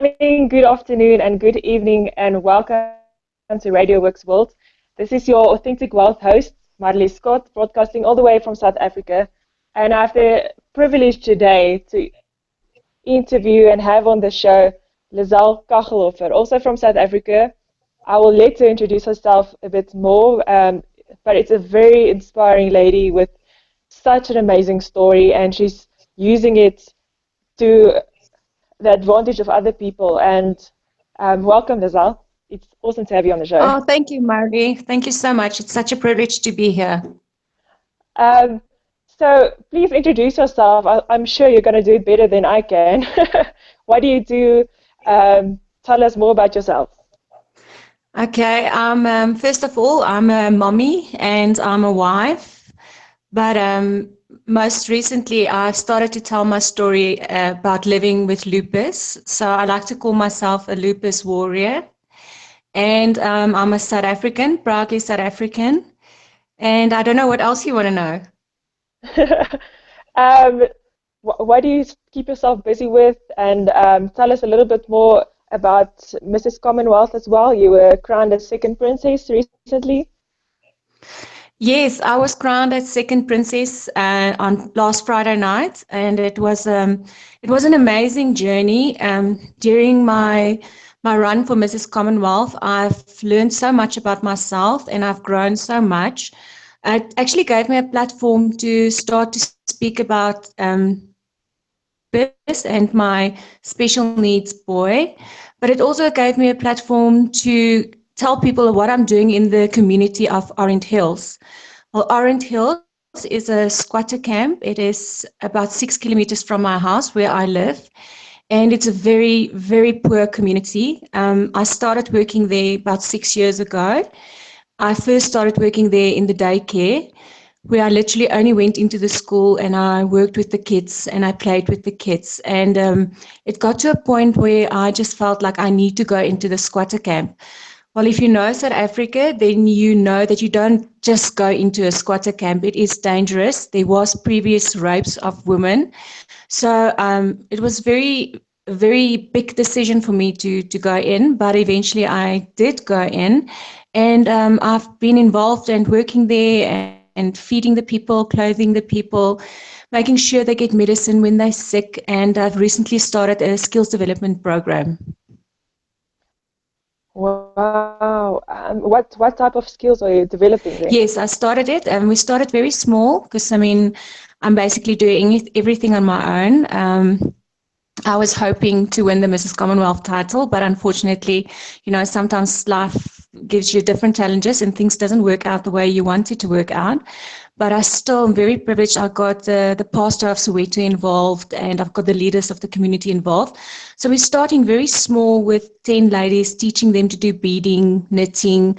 morning, good afternoon, and good evening, and welcome to Radio Works World. This is your Authentic Wealth host, Mareli Scott, broadcasting all the way from South Africa. And I have the privilege today to interview and have on the show Lizelle Kachelhoffer, also from South Africa. I will let her introduce herself a bit more, but it's a very inspiring lady with such an amazing story, and she's using it to the advantage of other people. And welcome, Lizelle. It's awesome to have you on the show. Oh, thank you, Margie. Thank you so much. It's such a privilege to be here. Um, so please introduce yourself. I'm sure you're going to do it better than I can. What do you do? Tell us more about yourself. Okay. First of all, I'm a mommy and I'm a wife. But most recently, I started to tell my story about living with lupus. So I like to call myself a lupus warrior. And I'm a South African, proudly South African. And I don't know what else you want to know. What do you keep yourself busy with? And tell us a little bit more about Mrs. Commonwealth as well. You were crowned as second princess recently. Yes, I was crowned as second princess on last Friday night, and it was an amazing journey. During my run for Mrs. Commonwealth, I've learned so much about myself, and I've grown so much. It actually gave me a platform to start to speak about lupus and my special needs boy, but it also gave me a platform to tell people what I'm doing in the community of Orange Hills. Well, Orange Hills is a squatter camp. It is about 6 kilometers from my house where I live, and it's a very, very poor community. I started working there about 6 years ago. I first started working there in the daycare, where I literally only went into the school and I worked with the kids and I played with the kids. And it got to a point where I just felt like I need to go into the squatter camp. Well, if you know South Africa, then you know that you don't just go into a squatter camp. It is dangerous. There was previous rapes of women. So it was very big decision for me to go in, but eventually I did go in, and I've been involved and working there and feeding the people, clothing the people, making sure they get medicine when they're sick, and I've recently started a skills development program. Wow. What type of skills are you developing there? Yes, I started it, and we started very small because I'm basically doing everything on my own. I was hoping to win the Mrs. Commonwealth title, but unfortunately, sometimes life gives you different challenges and things doesn't work out the way you want it to work out. But I still am very privileged. I got the pastor of Soweto involved, and I've got the leaders of the community involved. So we're starting very small with 10 ladies, teaching them to do beading, knitting.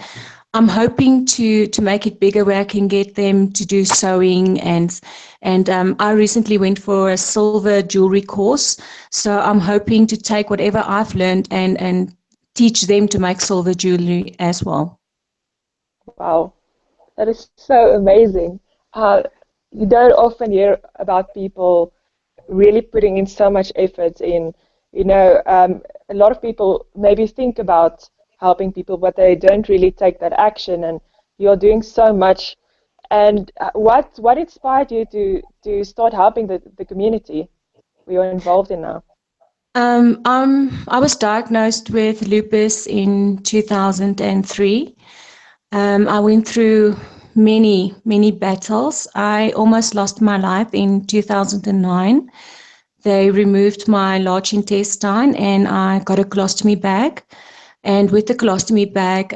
I'm hoping to make it bigger where I can get them to do sewing, and I recently went for a silver jewelry course. So I'm hoping to take whatever I've learned and teach them to make silver jewelry as well. Wow, that is so amazing. Uh, you don't often hear about people really putting in so much effort in, a lot of people maybe think about helping people, but they don't really take that action. And you're doing so much. And what inspired you to start helping the community we are involved in now? I was diagnosed with lupus in 2003. I went through many battles. I almost lost my life in 2009. They removed my large intestine and I got a colostomy bag. And with the colostomy bag,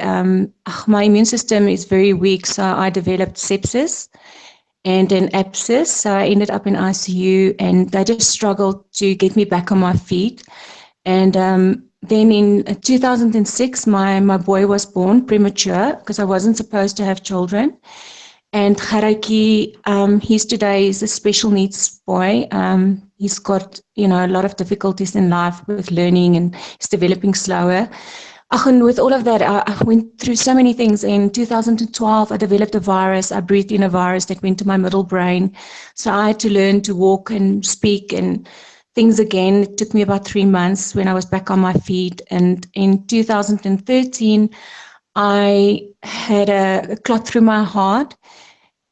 my immune system is very weak, so I developed sepsis and an abscess. So I ended up in ICU, and they just struggled to get me back on my feet. And then in 2006, my boy was born premature because I wasn't supposed to have children. And Haraki, he's today is a special needs boy. He's got, a lot of difficulties in life with learning and he's developing slower. And with all of that, I went through so many things. In 2012, I developed a virus. I breathed in a virus that went to my middle brain. So I had to learn to walk and speak and things again. It took me about 3 months when I was back on my feet. And in 2013, I had a clot through my heart,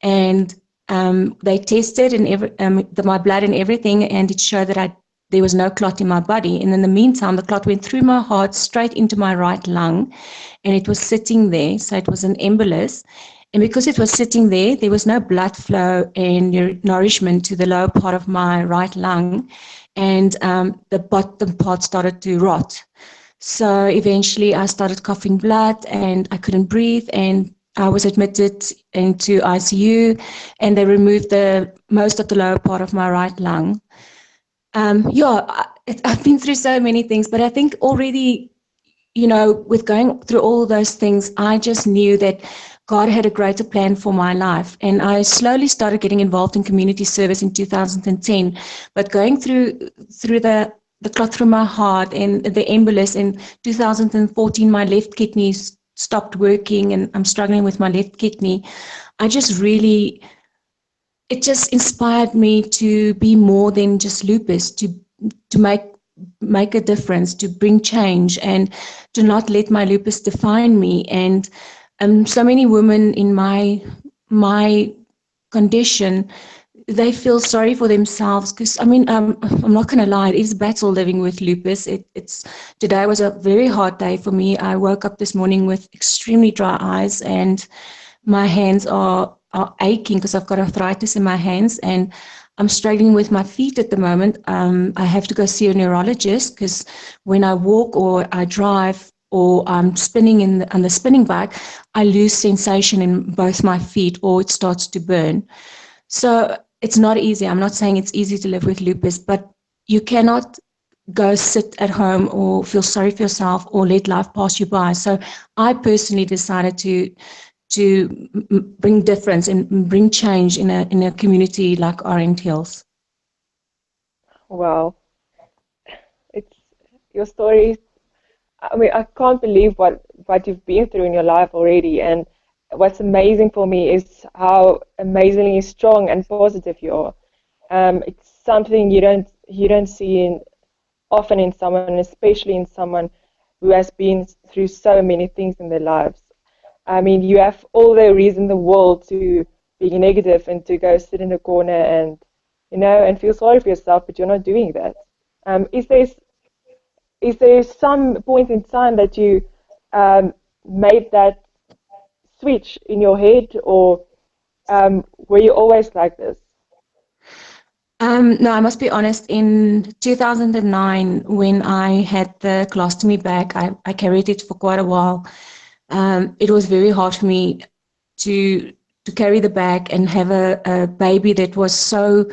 and they tested and my blood and everything, and it showed that there was no clot in my body. And in the meantime, the clot went through my heart straight into my right lung, and it was sitting there. So it was an embolus. And because it was sitting there, there was no blood flow and nourishment to the lower part of my right lung, and the bottom part started to rot. So eventually I started coughing blood and I couldn't breathe, and I was admitted into ICU, and they removed most of the lower part of my right lung. I've been through so many things, but I think already, with going through all those things, I just knew that God had a greater plan for my life. And I slowly started getting involved in community service in 2010. But going through the clot through my heart and the embolus in 2014, my left kidney stopped working, and I'm struggling with my left kidney. It just inspired me to be more than just lupus, to make a difference, to bring change, and to not let my lupus define me. And so many women in my condition, they feel sorry for themselves because, I'm not going to lie, it is a battle living with lupus. Today was a very hard day for me. I woke up this morning with extremely dry eyes, and my hands are aching because I've got arthritis in my hands, and I'm struggling with my feet at the moment. I have to go see a neurologist because when I walk or I drive or I'm spinning on the spinning bike, I lose sensation in both my feet, or it starts to burn. So it's not easy. I'm not saying it's easy to live with lupus, but you cannot go sit at home or feel sorry for yourself or let life pass you by. So I personally decided to bring difference and bring change in a community like Orange Hills. Wow, it's your story. I mean, I can't believe what you've been through in your life already. And what's amazing for me is how amazingly strong and positive you are. It's something you don't see often in someone, especially in someone who has been through so many things in their lives. I mean, you have all the reason in the world to be negative and to go sit in a corner and and feel sorry for yourself, but you're not doing that. Is there some point in time that you made that switch in your head, or were you always like this? No, I must be honest. In 2009, when I had the colostomy bag, I carried it for quite a while. It was very hard for me to carry the bag and have a baby that was so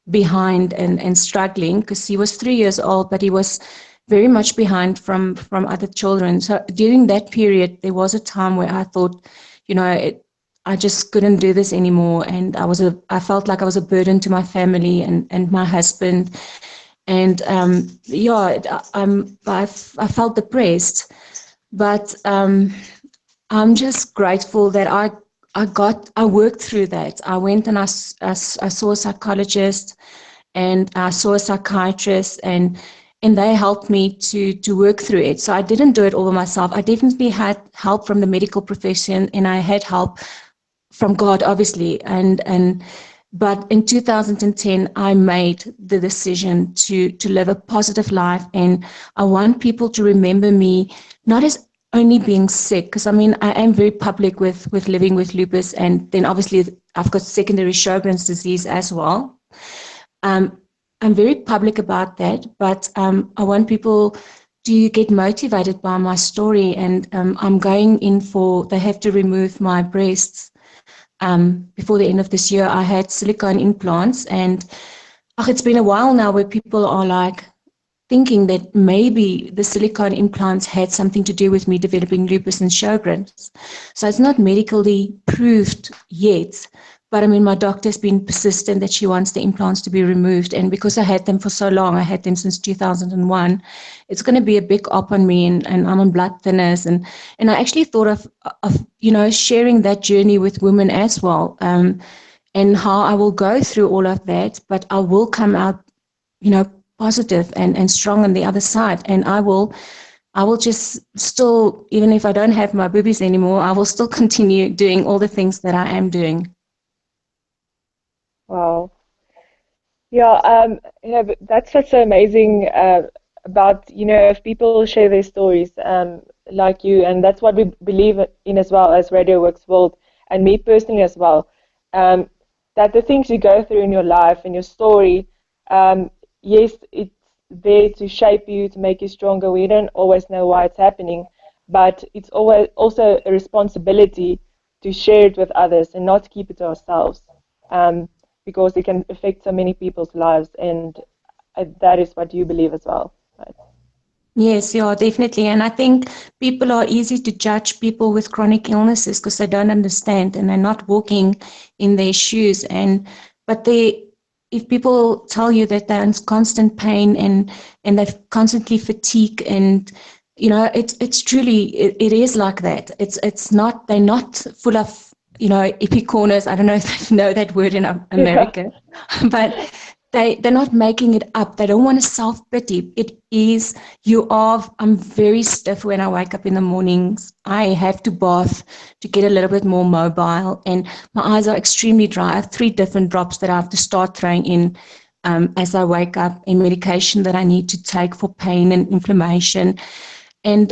behind and struggling, because he was 3 years old, but he was very much behind from other children. So during that period, there was a time where I thought, I just couldn't do this anymore, and I felt like I was a burden to my family and my husband, and I felt depressed, but I'm just grateful that I worked through that. I went and I saw a psychologist, and I saw a psychiatrist, and they helped me to work through it. So I didn't do it all by myself. I definitely had help from the medical profession, and I had help from God, obviously. But in 2010, I made the decision to live a positive life, and I want people to remember me not as only being sick, because I am very public with living with lupus, and then obviously I've got secondary Sjogren's disease as well. I'm very public about that, but I want people to get motivated by my story, and I'm going in they have to remove my breasts before the end of this year. I had silicone implants, and it's been a while now where people are like thinking that maybe the silicone implants had something to do with me developing lupus and Sjogren's. So it's not medically proved yet, but my doctor's been persistent that she wants the implants to be removed, and because I had them for so long, I had them since 2001, it's going to be a big op on me, and I'm on blood thinners, and I actually thought of sharing that journey with women as well, and how I will go through all of that, but I will come out positive and strong on the other side. And I will just still, even if I don't have my boobies anymore, I will still continue doing all the things that I am doing. Wow. Yeah, that's what's so amazing about, if people share their stories like you, and that's what we believe in as well as Radio Works World, and me personally as well, um, that the things you go through in your life and your story, yes, it's there to shape you, to make you stronger. We don't always know why it's happening, but it's always also a responsibility to share it with others and not keep it to ourselves. Um, because it can affect so many people's lives, and that is what you believe as well, right? Yes, yeah, definitely. And I think people are easy to judge people with chronic illnesses because they don't understand and they're not walking in their shoes. But if people tell you that they're in constant pain and they're constantly fatigued, and it's truly it is like that. It's not, they're not full of epic corners. I don't know if you know that word in Yeah. America, but they're not making it up. They don't want to self-pity. It is, I'm very stiff when I wake up in the mornings. I have to bath to get a little bit more mobile, and my eyes are extremely dry. I have 3 different drops that I have to start throwing in as I wake up, and medication that I need to take for pain and inflammation. And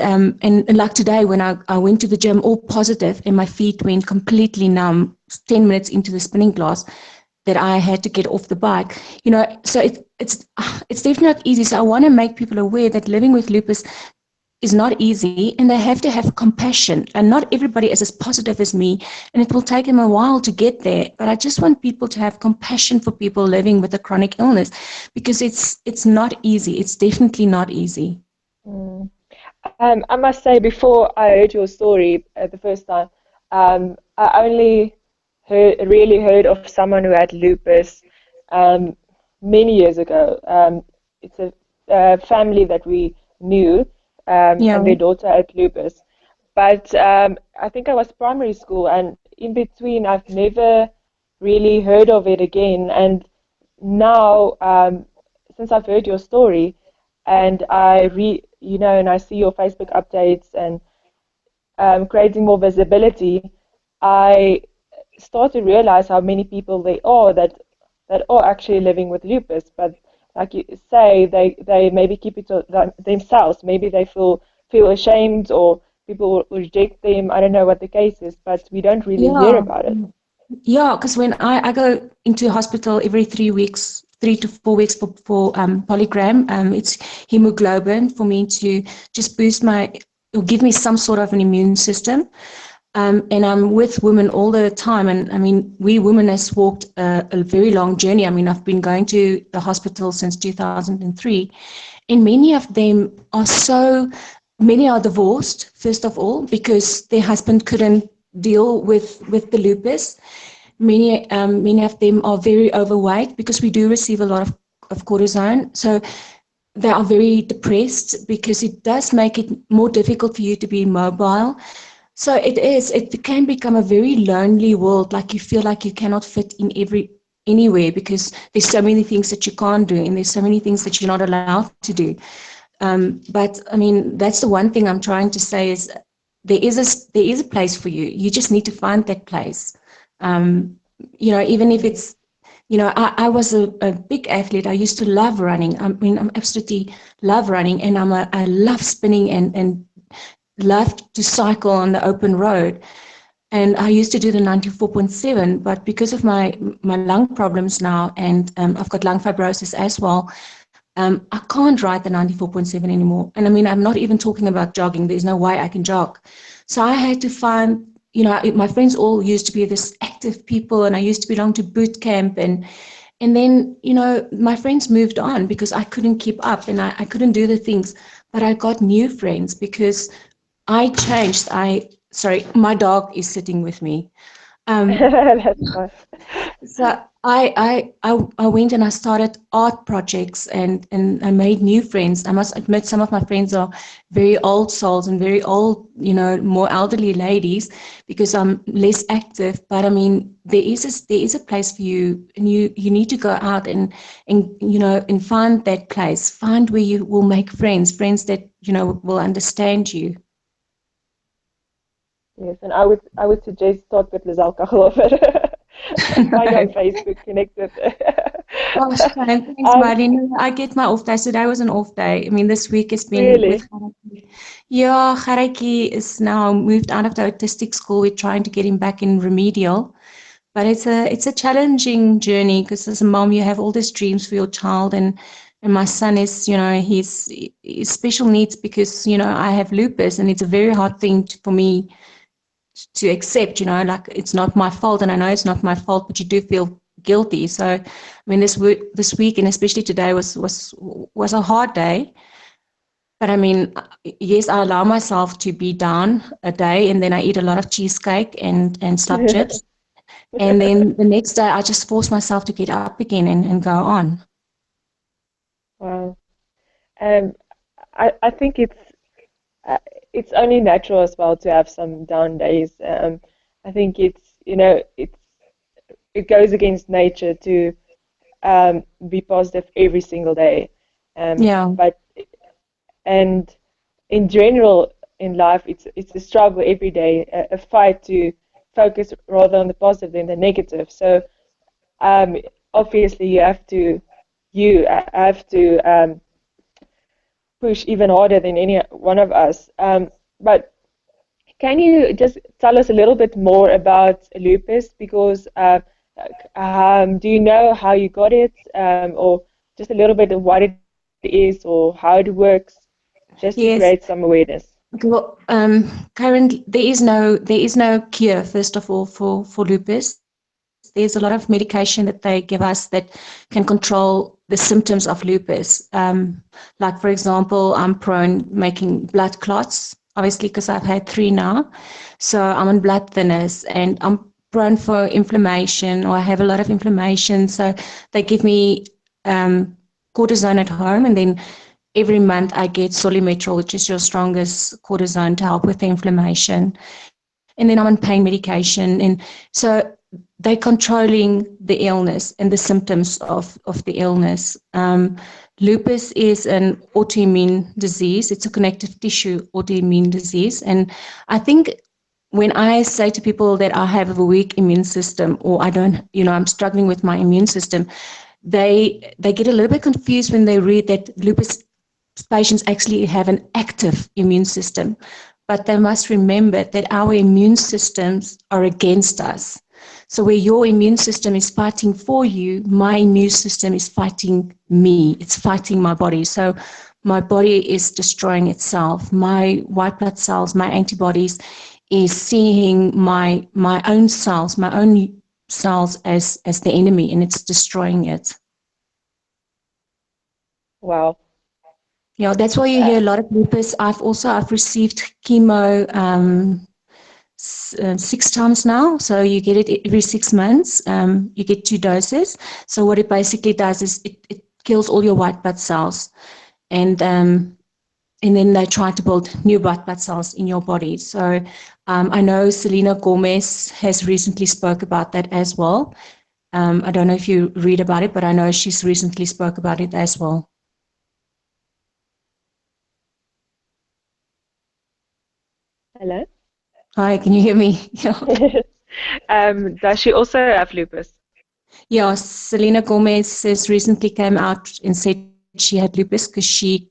like today, when I went to the gym all positive and my feet went completely numb 10 minutes into the spinning class, that I had to get off the bike. So it's definitely not easy. So I want to make people aware that living with lupus is not easy, and they have to have compassion. And not everybody is as positive as me, and it will take them a while to get there. But I just want people to have compassion for people living with a chronic illness, because it's not easy. It's definitely not easy. Mm. I must say, before I heard your story the first time, I only really heard of someone who had lupus um, many years ago. It's a family that we knew, Yeah. and their daughter had lupus. But I think I was primary school, and in between, I've never really heard of it again. And now, since I've heard your story, and and I see your Facebook updates and creating more visibility, I start to realize how many people there are that are actually living with lupus. But like you say, they maybe keep it to themselves. Maybe they feel ashamed, or people will reject them. I don't know what the case is, but we don't really hear Yeah. about it. Yeah, because when I go into hospital every 3 weeks, 3 to 4 weeks for polygram, it's hemoglobin for me to just boost or give me some sort of an immune system. And I'm with women all the time. And I mean, we women has walked a very long journey. I mean, I've been going to the hospital since 2003, and many are divorced, first of all, because their husband couldn't deal with the lupus. Many of them are very overweight because we do receive a lot of cortisone. So they are very depressed because it does make it more difficult for you to be mobile. So it can become a very lonely world. Like you feel like you cannot fit in anywhere because there's so many things that you can't do, and there's so many things that you're not allowed to do. But I mean, that's the one thing I'm trying to say is there is a place for you. You just need to find that place. Um, Even if Mm. it's, I was a big athlete. I used to love running. I mean, I'm absolutely love running, and I love spinning and love to cycle on the open road. And I used to do the 94.7, but because of my lung problems now, and I've got lung fibrosis as well, I can't ride the 94.7 anymore. And I mean, I'm not even talking about jogging. There's no way I can jog. So I had to find, my friends all used to be this active people, and I used to belong to boot camp. And then, my friends moved on because I couldn't keep up, and I couldn't do the things. But I got new friends because I changed. Sorry, my dog is sitting with me. Um, That's fine. so I went and I started art projects and I made new friends. I must admit, some of my friends are very old souls and very old, more elderly ladies because I'm less active. But I mean, there is a place for you, and you need to go out and find that place, find where you will make friends that will understand you. Yes, and I would suggest start with Lizelle Kachelhoffer. Find her on No. Facebook, connect with her. Oh, shame. Thanks, Um, Marley. No, I get my off day. So today was an off day. I mean, this week has been with really, Garaki. Yeah, Garaki is now moved out of the autistic school. We're trying to get him back in remedial. But it's a challenging journey because as a mom, you have all these dreams for your child. And my son is, he's special needs because, I have lupus and it's a very hard thing for me to accept, like it's not my fault, and I know it's not my fault, but you do feel guilty. So, I mean, this week and especially today was a hard day. But I mean, yes, I allow myself to be down a day, and then I eat a lot of cheesecake and slab chips, and then the next day I just force myself to get up again and go on. wow. Um, I think uh, it's only natural as well to have some down days. I think it goes against nature to be positive every single day. Yeah, But and in general in life, it's a struggle every day, a fight to focus rather on the positive than the negative. So um, obviously you have to push even harder than any one of us. But can you just tell us a little bit more about lupus? Because do you know how you got it, or just a little bit of what it is or how it works, just to create yes. some awareness? Okay, well, currently there is no cure. First of all, for lupus, there's a lot of medication that they give us that can control the symptoms of lupus. Like for example, I'm prone making blood clots, obviously because I've had 3 now, so I'm on blood thinners and I'm prone for inflammation, or I have a lot of inflammation. So they give me cortisone at home, and then every month I get Solimetrol, which is your strongest cortisone to help with the inflammation. And then I'm on pain medication. And so they're controlling the illness and the symptoms of the illness. Lupus is an autoimmune disease. It's a connective tissue autoimmune disease. And I think when I say to people that I have a weak immune system, or I don't, I'm struggling with my immune system, they get a little bit confused when they read that lupus patients actually have an active immune system. But they must remember that our immune systems are against us. So where your immune system is fighting for you, my immune system is fighting me. It's fighting my body. So my body is destroying itself. My white blood cells, my antibodies is seeing my own cells as the enemy, and it's destroying it. Wow. Yeah, that's why you Uh, hear a lot of lupus. I've received chemo 6 times now. So you get it every 6 months. You get 2 doses. So what it basically does is it kills all your white blood cells, and then they try to build new white blood cells in your body. So I know Selena Gomez has recently spoke about that as well. I don't know if you read about it, but I know she's recently spoke about it as well. Hello. Hi, can you hear me? Yeah. Does she also have lupus? Yeah, Selena Gomez has recently came out and said she had lupus because she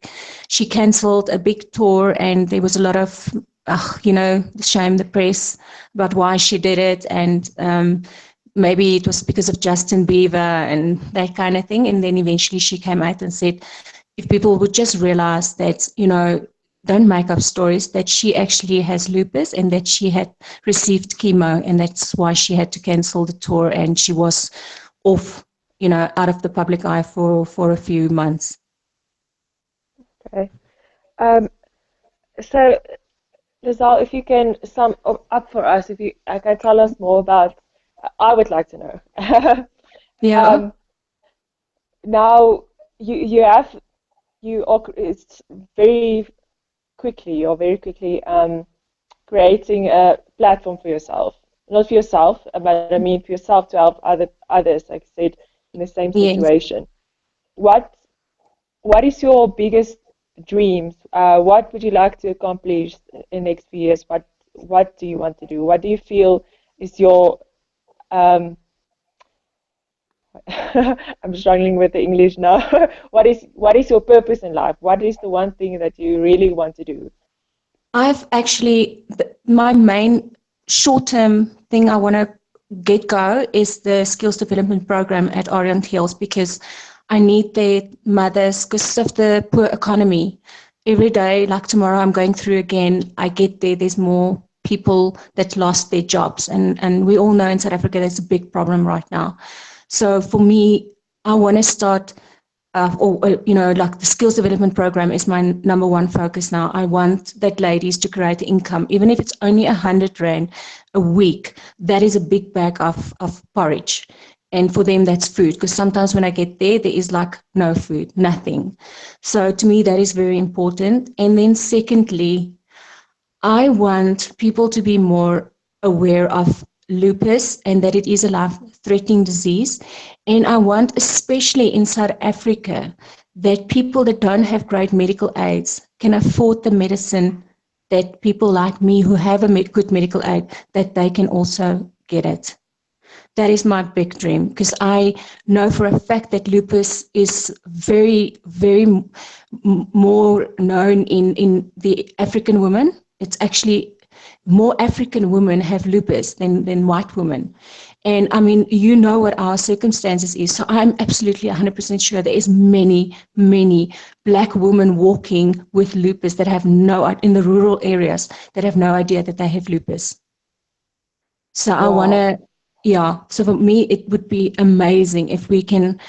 cancelled a big tour, and there was a lot of the shame, the press about why she did it, and maybe it was because of Justin Bieber and that kind of thing. And then eventually she came out and said, if people would just realize that, don't make up stories, that she actually has lupus and that she had received chemo, and that's why she had to cancel the tour, and she was off, out of the public eye for a few months. Okay. Um, so, Lizelle, if you can sum up for us, if you can tell us more about, I would like to know Yeah. Um, Now it's very quickly creating a platform for yourself, not for yourself, but I mean for yourself to help others, like I said, in the same Yes. situation. What what is your biggest dreams? What would you like to accomplish in the next few years? What do you want to do? What do you feel is your um, I'm struggling with the English now. What is your purpose in life? What is the one thing that you really want to do? I've actually, my main short-term thing I want to get go is the skills development program at Orient Hills, because I need their mothers because of the poor economy. Every day, like tomorrow, I'm going through again. I get there, there's more people that lost their jobs. And we all know in South Africa, that's a big problem right now. So for me, I want to start like the skills development program is my number one focus now. I want that ladies to create income, even if it's only 100 Rand a week. That is a big bag of porridge. And for them, that's food. Because sometimes when I get there, there is like no food, nothing. So to me, that is very important. And then secondly, I want people to be more aware of lupus and that it is a life-threatening disease. And I want, especially in South Africa, that people that don't have great medical aids can afford the medicine that people like me who have a good medical aid, that they can also get it. That is my big dream, because I know for a fact that lupus is very, very more known in the African women. It's actually more African women have lupus than white women. And I mean, you know what our circumstances is. So I'm absolutely 100% sure there is many, many black women walking with lupus that have in the rural areas that have no idea that they have lupus. So I want Wow. to, yeah. So for me, it would be amazing if we can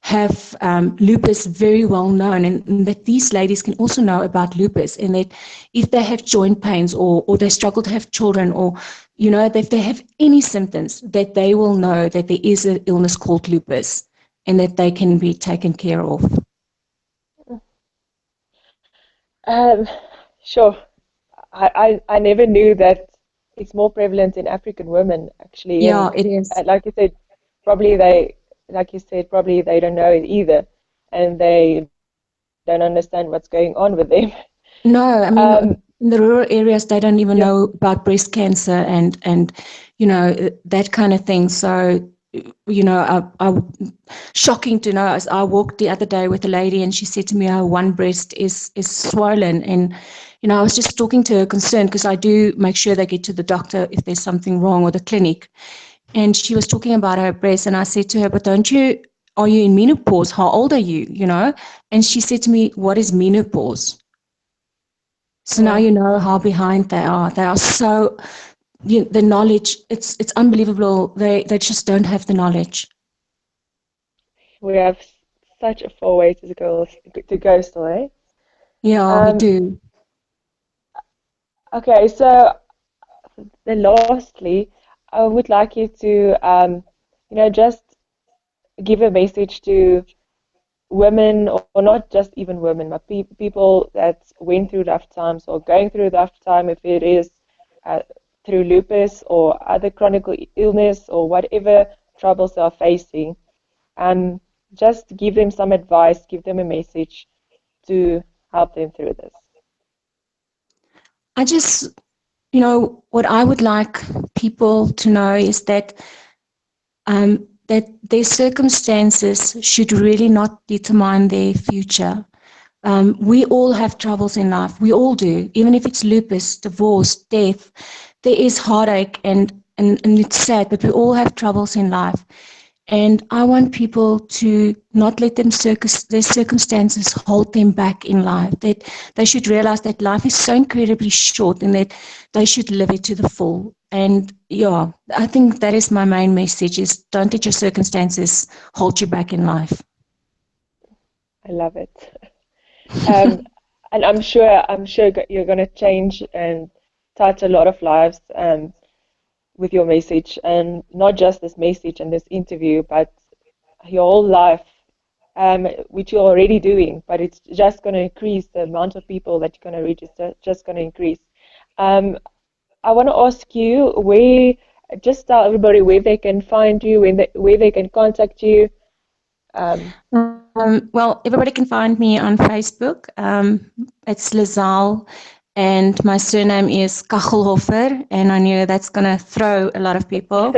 have lupus very well known, and that these ladies can also know about lupus, and that if they have joint pains or they struggle to have children, or, you know, that if they have any symptoms, that they will know that there is an illness called lupus and that they can be taken care of. Um, sure. I never knew that it's more prevalent in African women actually, Yeah, and it is. like you said, probably they, like you said, probably they don't know it either, and they don't understand what's going on with them. No, I mean, Um, in the rural areas, they don't even yeah, know about breast cancer and you know, that kind of thing. So, you know, shocking to know. As I walked the other day with a lady, and she said to me, "Her one breast is swollen," and you know, I was just talking to her concerned, because I do make sure they get to the doctor if there's something wrong, or the clinic. And she was talking about her breast, and I said to her, "But don't you? Are you in menopause? How old are you? You know?" And she said to me, "What is menopause?" So now well, you know how behind they are. They are so, the knowledge, it's unbelievable. They just don't have the knowledge. we have such a far way to go still, eh? Yeah, we Um, do. okay, so then lastly, I would like you to, just give a message to women, or not just even women, but people that went through rough times or going through rough time, if it is uh, through lupus or other chronic illness or whatever troubles they are facing. Um, just give them some advice, give them a message to help them through this. I just, what I would like people to know is that their circumstances should really not determine their future. We all have troubles in life. We all do. Even if it's lupus, divorce, death, there is heartache, and it's sad, but we all have troubles in life. And I want people to not let their circumstances hold them back in life. That they should realize that life is so incredibly short, and that they should live it to the full. And yeah, I think that is my main message: is don't let your circumstances hold you back in life. I love it. Um, and I'm sure you're going to change and touch a lot of lives with your message, and not just this message and this interview, but your whole life, which you're already doing, but it's just going to increase. The amount of people that you're going to reach is just going to increase. Um, I want to ask you just tell everybody where they can find you, where they can contact you. Well, everybody can find me on Facebook. It's Lizelle, and my surname is Kachelhoffer, and I knew that's going to throw a lot of people.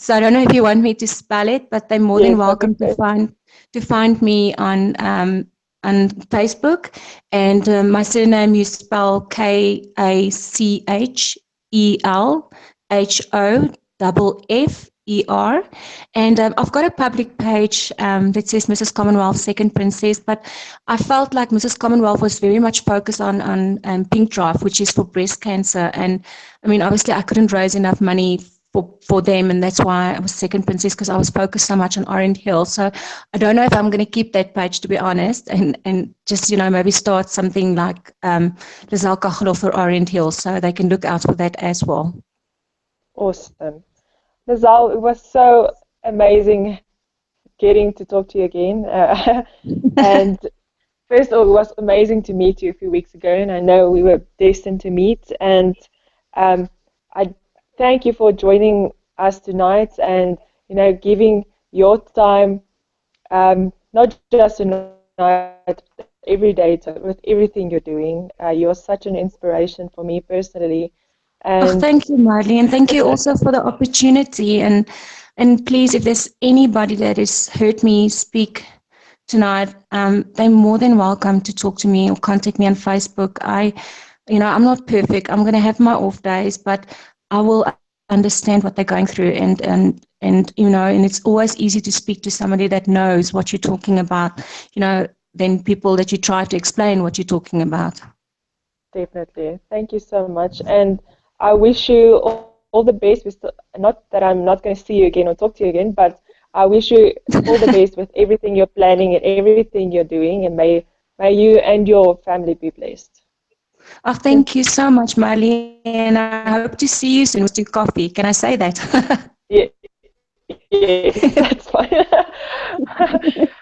So I don't know if you want me to spell it, but they're more than Yes, that'd be welcome great. to find me on Facebook. And my surname you spell Kachelhoffer. And I've got a public page that says Mrs. Commonwealth, Second Princess, but I felt like Mrs. Commonwealth was very much focused on Pink Drive, which is for breast cancer. And I mean, obviously, I couldn't raise enough money for them, and that's why I was Second Princess, because I was focused so much on Orange Hill. So I don't know if I'm going to keep that page, to be honest, and just, maybe start something like Lizelle Kachelhoffer Orange Hill, so they can look out for that as well. Awesome. Lizelle, it was so amazing getting to talk to you again. And first of all, it was amazing to meet you a few weeks ago, and I know we were destined to meet. And I thank you for joining us tonight and, giving your time, not just tonight, every day, with everything you're doing. You're such an inspiration for me personally. Oh, And thank you, Mareli, and thank you also for the opportunity. And please, if there's anybody that has heard me speak tonight, they're more than welcome to talk to me or contact me on Facebook. I'm not perfect. I'm going to have my off days, but I will understand what they're going through, and it's always easy to speak to somebody that knows what you're talking about, than people that you try to explain what you're talking about. definitely. Thank you so much. And I wish you all the best with, not that I'm not going to see you again or talk to you again, but I wish you all the best with everything you're planning and everything you're doing. And may you and your family be blessed. Oh, thank you so much, Mareli, and I hope to see you soon with coffee. Can I say that? Yeah, yes, that's fine.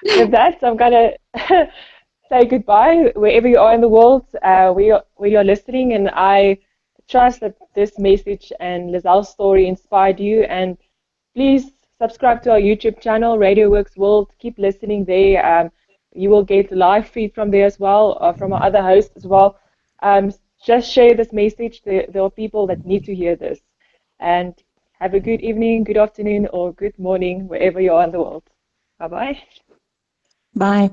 With that, I'm gonna say goodbye wherever you are in the world, where you're listening, and I trust that this message and Lizelle's story inspired you. And please subscribe to our YouTube channel, Radio Works World. Keep listening there. You will get live feed from there as well, from our other hosts as well. Just share this message. There are people that need to hear this. And have a good evening, good afternoon, or good morning, wherever you are in the world. Bye bye. Bye.